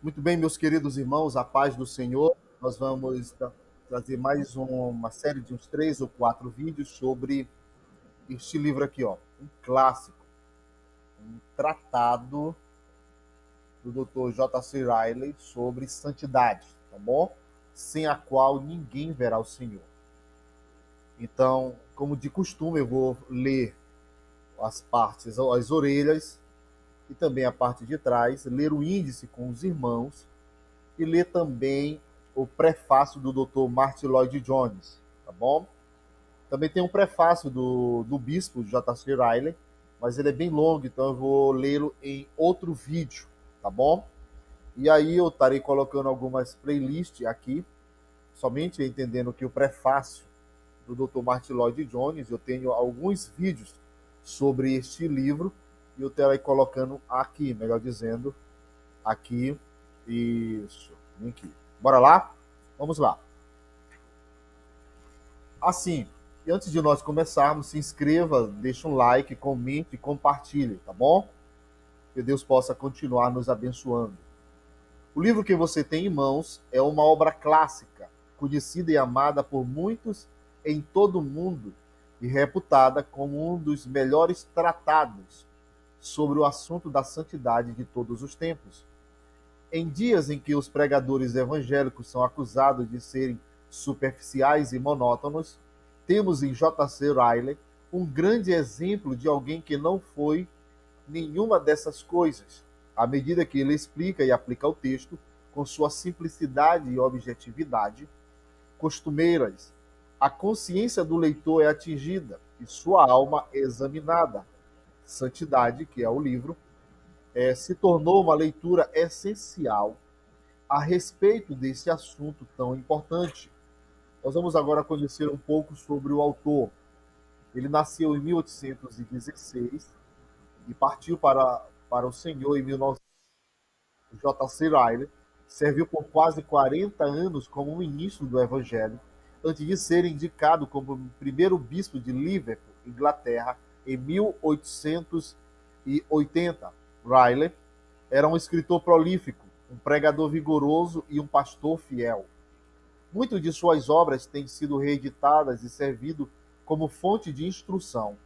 Muito bem, meus queridos irmãos, a paz do Senhor. Nós vamos trazer mais uma série de uns 3 ou 4 vídeos sobre este livro aqui, ó, um clássico, um tratado do Dr. J.C. Riley sobre santidade, tá bom? Sem a qual ninguém verá o Senhor. Então, como de costume, eu vou ler as partes, as orelhas e também a parte de trás, ler o índice com os irmãos e ler também o prefácio do Dr. Martin Lloyd Jones, tá bom? Também tem um prefácio do bispo J.C. Riley, mas ele é bem longo, então eu vou lê-lo em outro vídeo, tá bom? E aí eu estarei colocando algumas playlists aqui, somente entendendo que o prefácio do Dr. Martin Lloyd Jones, eu tenho alguns vídeos sobre este livro e eu estarei colocando aqui, melhor dizendo, aqui, isso, aqui. Bora lá? Vamos lá. Assim, e antes de nós começarmos, se inscreva, deixe um like, comente e compartilhe, tá bom? Que Deus possa continuar nos abençoando. O livro que você tem em mãos é uma obra clássica, conhecida e amada por muitos em todo o mundo e reputada como um dos melhores tratados sobre o assunto da santidade de todos os tempos. Em dias em que os pregadores evangélicos são acusados de serem superficiais e monótonos, temos em J.C. Riley um grande exemplo de alguém que não foi nenhuma dessas coisas, à medida que ele explica e aplica o texto com sua simplicidade e objetividade costumeiras. A consciência do leitor é atingida e sua alma é examinada. Santidade, que é o livro, se tornou uma leitura essencial a respeito desse assunto tão importante. Nós vamos agora conhecer um pouco sobre o autor. Ele nasceu em 1816 e partiu para o Senhor em 1900. J.C. Riley serviu por quase 40 anos como ministro do Evangelho, antes de ser indicado como primeiro bispo de Liverpool, Inglaterra, em 1880. Riley era um escritor prolífico, um pregador vigoroso e um pastor fiel. Muitas de suas obras têm sido reeditadas e servido como fonte de instrução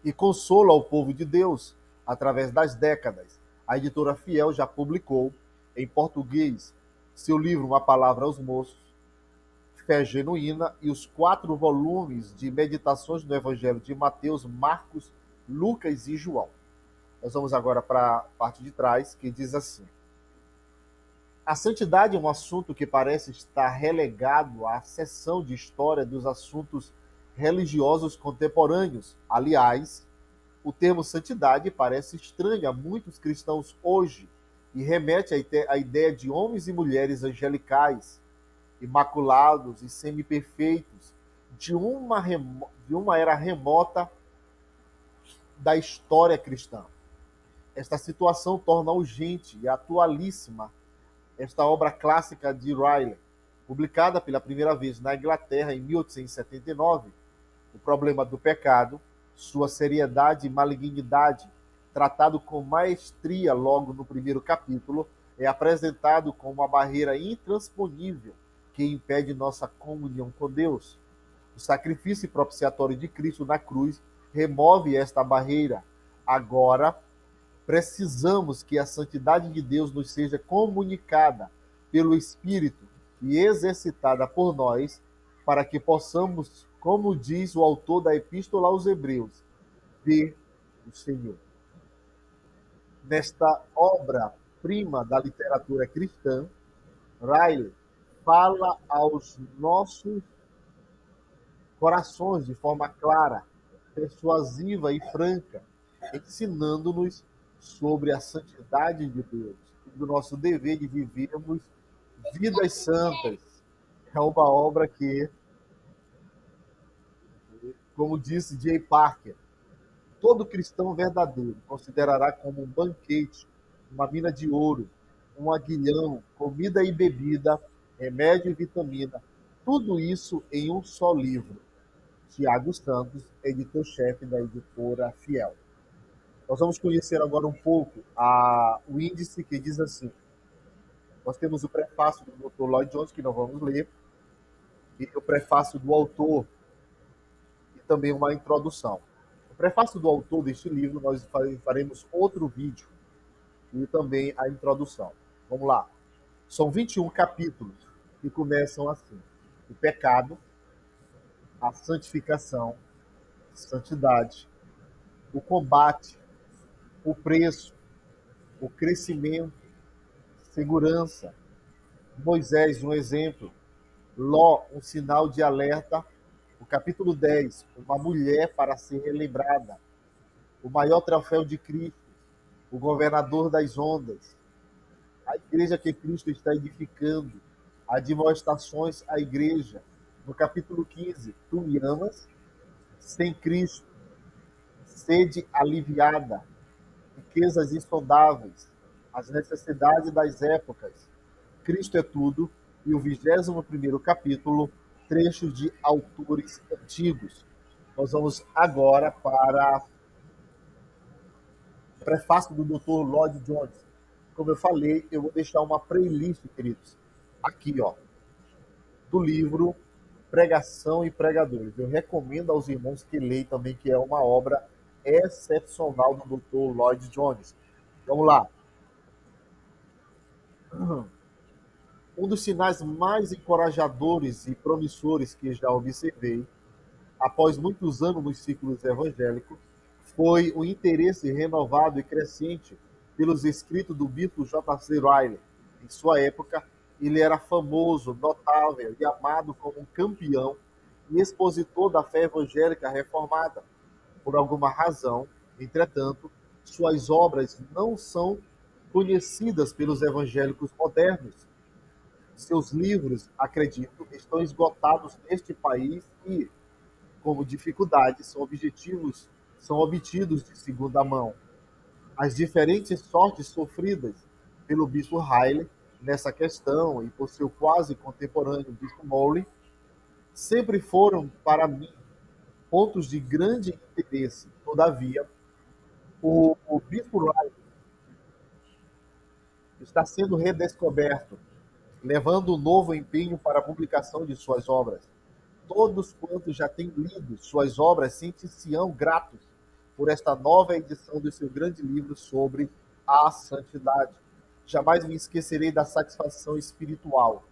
e consolo ao povo de Deus através das décadas. A editora Fiel já publicou em português seu livro Uma Palavra aos Moços, Fé Genuína e os 4 volumes de Meditações no Evangelho de Mateus, Marcos, Lucas e João. Nós vamos agora para a parte de trás, que diz assim: a santidade é um assunto que parece estar relegado à seção de história dos assuntos religiosos contemporâneos. Aliás, o termo santidade parece estranho a muitos cristãos hoje e remete à ideia de homens e mulheres angelicais, imaculados e semi-perfeitos, de uma era remota da história cristã. Esta situação torna urgente e atualíssima esta obra clássica de Riley, publicada pela primeira vez na Inglaterra em 1879. O problema do pecado, sua seriedade e malignidade, tratado com maestria logo no primeiro capítulo, é apresentado como uma barreira intransponível que impede nossa comunhão com Deus. O sacrifício propiciatório de Cristo na cruz remove esta barreira. Agora, precisamos que a santidade de Deus nos seja comunicada pelo Espírito e exercitada por nós, para que possamos, como diz o autor da Epístola aos Hebreus, ver o Senhor. Nesta obra-prima da literatura cristã, Riley fala aos nossos corações de forma clara, persuasiva e franca, ensinando-nos sobre a santidade de Deus e do nosso dever de vivermos vidas santas. É uma obra que, como disse Jay Parker, todo cristão verdadeiro considerará como um banquete, uma mina de ouro, um aguilhão, comida e bebida, remédio e vitamina, tudo isso em um só livro. Tiago Santos, editor-chefe da editora Fiel. Nós vamos conhecer agora um pouco o índice que diz assim: Nós temos o prefácio do Dr. Lloyd Jones, que não vamos ler, e o prefácio do autor, e também uma introdução. O prefácio do autor deste livro, nós faremos outro vídeo, e também a introdução. Vamos lá. São 21 capítulos que começam assim: o pecado, a santificação, santidade, o combate, o preço, o crescimento, segurança, Moisés, um exemplo, Ló, um sinal de alerta, o capítulo 10, uma mulher para ser relembrada, o maior troféu de Cristo, o governador das ondas, a igreja que Cristo está edificando, admoestações à igreja. No capítulo 15, tu me amas, sem Cristo, sede aliviada, riquezas insondáveis, as necessidades das épocas, Cristo é tudo, e o 21º capítulo, trechos de autores antigos. Nós vamos agora para o prefácio do Dr. Lloyd Jones. Como eu falei, eu vou deixar uma playlist, queridos, aqui, ó, do livro Pregação e Pregadores. Eu recomendo aos irmãos que leiam também, que é uma obra excepcional do Dr. Lloyd Jones. Vamos lá. Um dos sinais mais encorajadores e promissores que já observei, após muitos anos nos círculos evangélicos, foi o interesse renovado e crescente pelos escritos do bispo J. C. Riley. Em sua época, ele era famoso, notável e amado como um campeão e expositor da fé evangélica reformada. Por alguma razão, entretanto, suas obras não são conhecidas pelos evangélicos modernos. Seus livros, acredito, estão esgotados neste país e, como dificuldades, são obtidos de segunda mão. As diferentes sortes sofridas pelo bispo Riley nessa questão e por seu quase contemporâneo bispo Mowley sempre foram, para mim, pontos de grande interesse. Todavia, o bispo Riley está sendo redescoberto, levando um novo empenho para a publicação de suas obras. Todos quantos já têm lido suas obras sentir-se-ão gratos por esta nova edição do seu grande livro sobre a santidade. Jamais me esquecerei da satisfação espiritual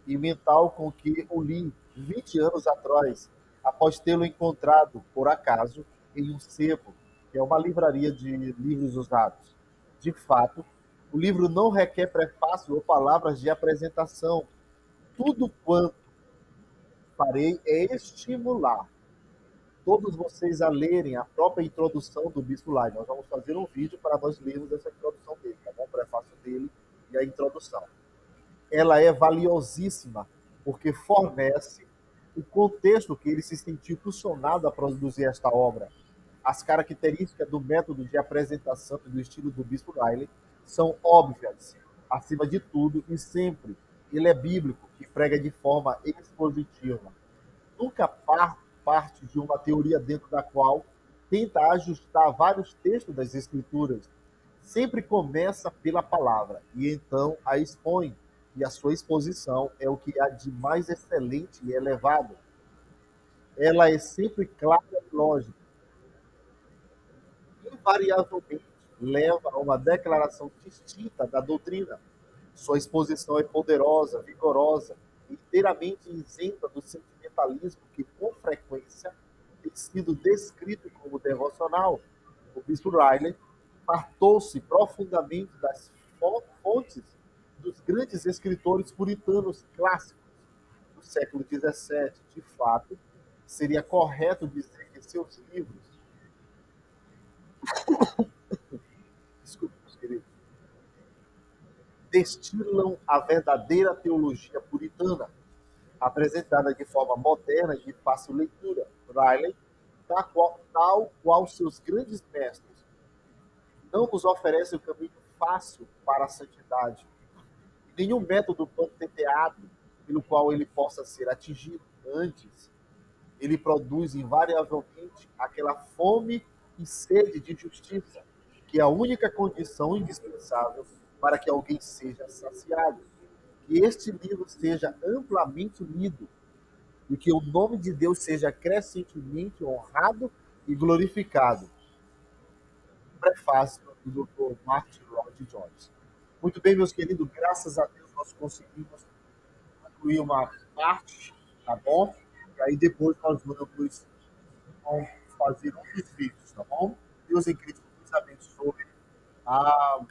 e mental com que o li 20 anos atrás, após tê-lo encontrado, por acaso, em um sebo, que é uma livraria de livros usados. De fato, o livro não requer prefácio ou palavras de apresentação. Tudo quanto farei é estimular todos vocês a lerem a própria introdução do Bispo Lai. Nós vamos fazer um vídeo para nós lermos essa introdução dele, tá bom? O prefácio dele e a introdução. Ela é valiosíssima porque fornece o contexto que ele se sentiu impulsionado a produzir esta obra. As características do método de apresentação e do estilo do Bispo Riley são óbvias, acima de tudo e sempre. Ele é bíblico e prega de forma expositiva. Nunca parte de uma teoria dentro da qual tenta ajustar vários textos das Escrituras. Sempre começa pela palavra e então a expõe, e a sua exposição é o que há de mais excelente e elevado. Ela é sempre clara e lógica, invariavelmente leva a uma declaração distinta da doutrina. Sua exposição é poderosa, vigorosa, inteiramente isenta do sentimentalismo que, com frequência, tem sido descrito como devocional. O bispo Riley fartou-se profundamente das fontes dos grandes escritores puritanos clássicos do século XVII. De fato, seria correto dizer que seus livros, desculpe, meus queridos, destilam a verdadeira teologia puritana, apresentada de forma moderna e de fácil leitura. Riley, tal qual seus grandes mestres, não nos oferece o caminho fácil para a santidade, nenhum método patenteado pelo qual ele possa ser atingido. Antes, ele produz invariavelmente aquela fome e sede de justiça, que é a única condição indispensável para que alguém seja saciado. Que este livro seja amplamente lido e que o nome de Deus seja crescentemente honrado e glorificado. Prefácio do Dr. Martin Lloyd Jones. Muito bem, meus queridos, graças a Deus nós conseguimos concluir uma parte, tá bom? E aí depois nós vamos fazer outros vídeos, tá bom? Deus em Cristo nos abençoe. Amém.